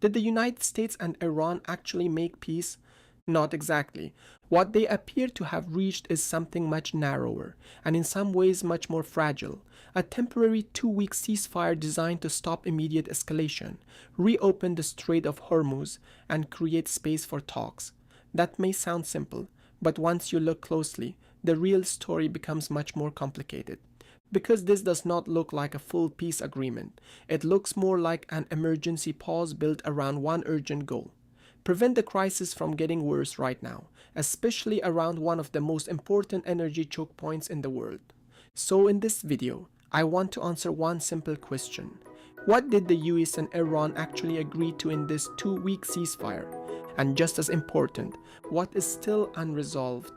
Did the United States and Iran actually make peace? Not exactly. What they appear to have reached is something much narrower, and in some ways much more fragile. A temporary 2 week ceasefire designed to stop immediate escalation, reopen the Strait of Hormuz, and create space for talks. That may sound simple, but once you look closely, the real story becomes much more complicated. Because this does not look like a full peace agreement, it looks more like an emergency pause built around one urgent goal: prevent the crisis from getting worse right now, especially around one of the most important energy choke points in the world. So in this video, I want to answer one simple question. What did the US and Iran actually agree to in this 2 week ceasefire? And just as important, what is still unresolved?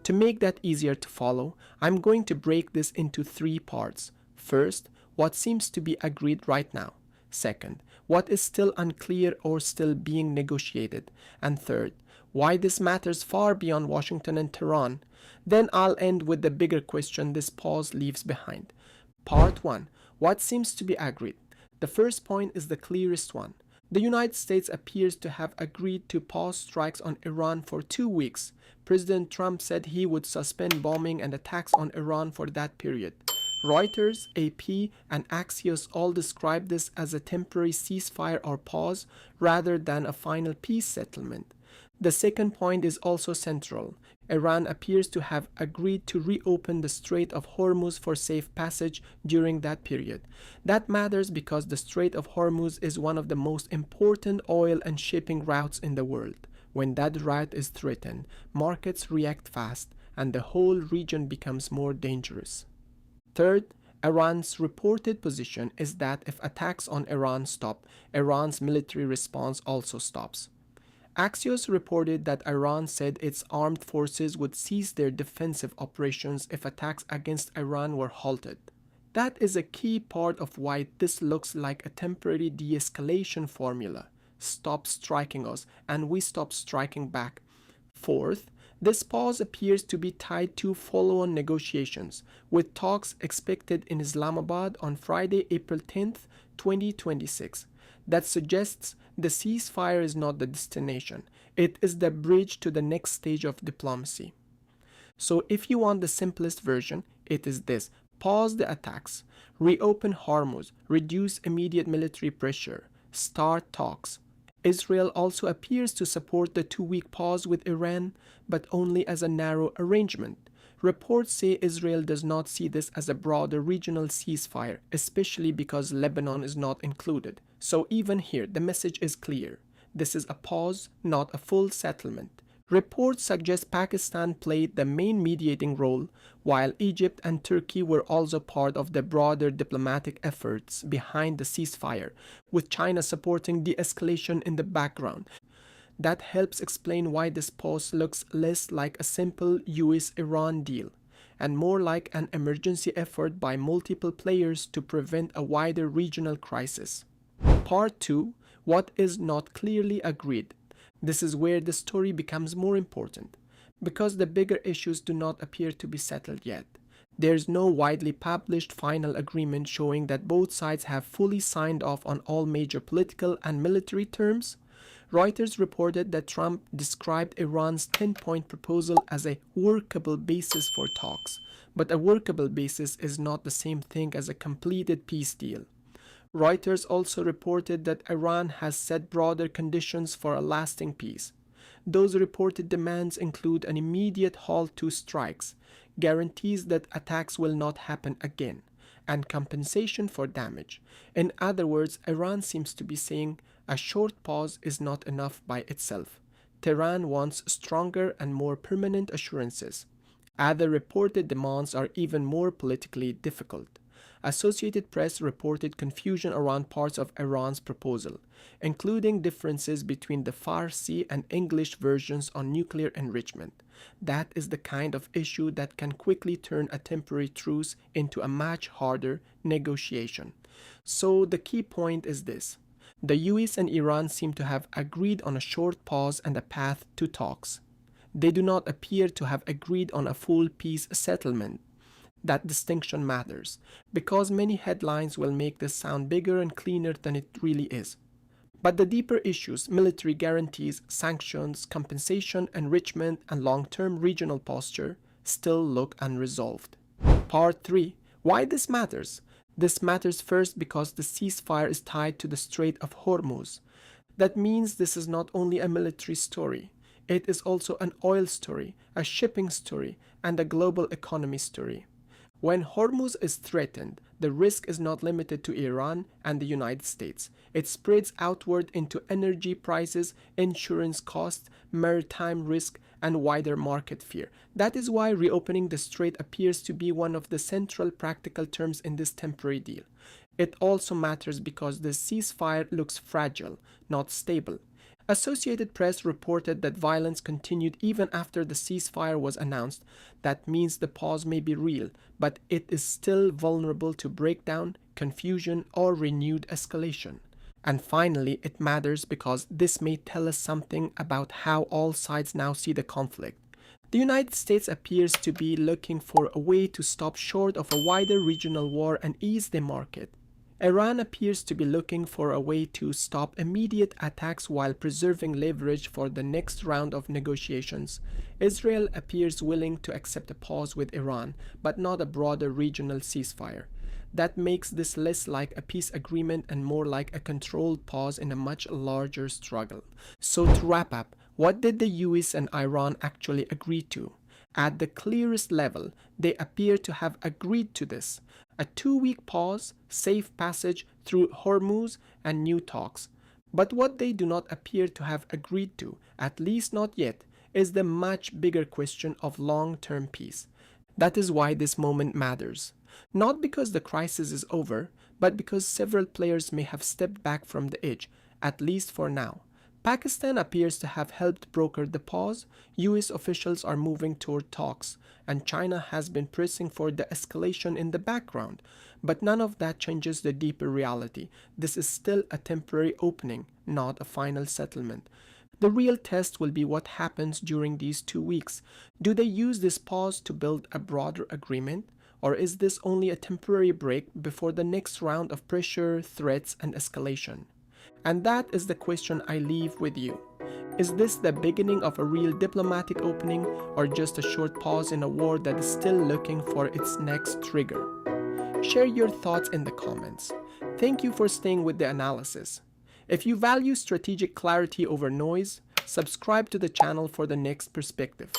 To make that easier to follow, I'm going to break this into three parts. First, what seems to be agreed right now. Second, what is still unclear or still being negotiated. And third, why this matters far beyond Washington and Tehran. Then I'll end with the bigger question this pause leaves behind. Part 1. What seems to be agreed? The first point is the clearest one. The United States appears to have agreed to pause strikes on Iran for 2 weeks. President Trump said he would suspend bombing and attacks on Iran for that period. Reuters, AP, and Axios all describe this as a temporary ceasefire or pause rather than a final peace settlement. The second point is also central. Iran appears to have agreed to reopen the Strait of Hormuz for safe passage during that period. That matters because the Strait of Hormuz is one of the most important oil and shipping routes in the world. When that route is threatened, markets react fast and the whole region becomes more dangerous. Third, Iran's reported position is that if attacks on Iran stop, Iran's military response also stops. Axios reported that Iran said its armed forces would cease their defensive operations if attacks against Iran were halted. That is a key part of why this looks like a temporary de-escalation formula. Stop striking us, and we stop striking back. Fourth, this pause appears to be tied to follow-on negotiations, with talks expected in Islamabad on Friday, April 10th, 2026. That suggests the ceasefire is not the destination. It is the bridge to the next stage of diplomacy. So if you want the simplest version, it is this: pause the attacks, reopen Hormuz, reduce immediate military pressure, start talks. Israel also appears to support the 2 week pause with Iran, but only as a narrow arrangement. Reports say Israel does not see this as a broader regional ceasefire, especially because Lebanon is not included. So even here, the message is clear. This is a pause, not a full settlement. Reports suggest Pakistan played the main mediating role, while Egypt and Turkey were also part of the broader diplomatic efforts behind the ceasefire, with China supporting de-escalation in the background. That helps explain why this pause looks less like a simple US-Iran deal, and more like an emergency effort by multiple players to prevent a wider regional crisis. Part 2. What is not clearly agreed. This is where the story becomes more important, because the bigger issues do not appear to be settled yet. There's no widely published final agreement showing that both sides have fully signed off on all major political and military terms. Reuters reported that Trump described Iran's 10-point proposal as a workable basis for talks, but a workable basis is not the same thing as a completed peace deal. Reuters also reported that Iran has set broader conditions for a lasting peace. Those reported demands include an immediate halt to strikes, guarantees that attacks will not happen again, and compensation for damage. In other words, Iran seems to be saying a short pause is not enough by itself. Tehran wants stronger and more permanent assurances. Other reported demands are even more politically difficult. Associated Press reported confusion around parts of Iran's proposal, including differences between the Farsi and English versions on nuclear enrichment. That is the kind of issue that can quickly turn a temporary truce into a much harder negotiation. So the key point is this: the US and Iran seem to have agreed on a short pause and a path to talks. They do not appear to have agreed on a full peace settlement. That distinction matters, because many headlines will make this sound bigger and cleaner than it really is. But the deeper issues, military guarantees, sanctions, compensation, enrichment, and long-term regional posture, still look unresolved. Part 3. Why this matters? This matters first because the ceasefire is tied to the Strait of Hormuz. That means this is not only a military story, it is also an oil story, a shipping story, and a global economy story. When Hormuz is threatened, the risk is not limited to Iran and the United States. It spreads outward into energy prices, insurance costs, maritime risk, and wider market fear. That is why reopening the strait appears to be one of the central practical terms in this temporary deal. It also matters because the ceasefire looks fragile, not stable. Associated Press reported that violence continued even after the ceasefire was announced. That means the pause may be real, but it is still vulnerable to breakdown, confusion, or renewed escalation. And finally, it matters because this may tell us something about how all sides now see the conflict. The United States appears to be looking for a way to stop short of a wider regional war and ease the market. Iran appears to be looking for a way to stop immediate attacks while preserving leverage for the next round of negotiations. Israel appears willing to accept a pause with Iran, but not a broader regional ceasefire. That makes this less like a peace agreement and more like a controlled pause in a much larger struggle. So to wrap up, what did the US and Iran actually agree to? At the clearest level, they appear to have agreed to this: a 2-week pause, safe passage through Hormuz, and new talks. But what they do not appear to have agreed to, at least not yet, is the much bigger question of long-term peace. That is why this moment matters. Not because the crisis is over, but because several players may have stepped back from the edge, at least for now. Pakistan appears to have helped broker the pause, US officials are moving toward talks, and China has been pressing for the escalation in the background. But none of that changes the deeper reality. This is still a temporary opening, not a final settlement. The real test will be what happens during these 2 weeks. Do they use this pause to build a broader agreement? Or is this only a temporary break before the next round of pressure, threats, and escalation? And that is the question I leave with you. Is this the beginning of a real diplomatic opening, or just a short pause in a war that is still looking for its next trigger? Share your thoughts in the comments. Thank you for staying with the analysis. If you value strategic clarity over noise, subscribe to the channel for the next perspective.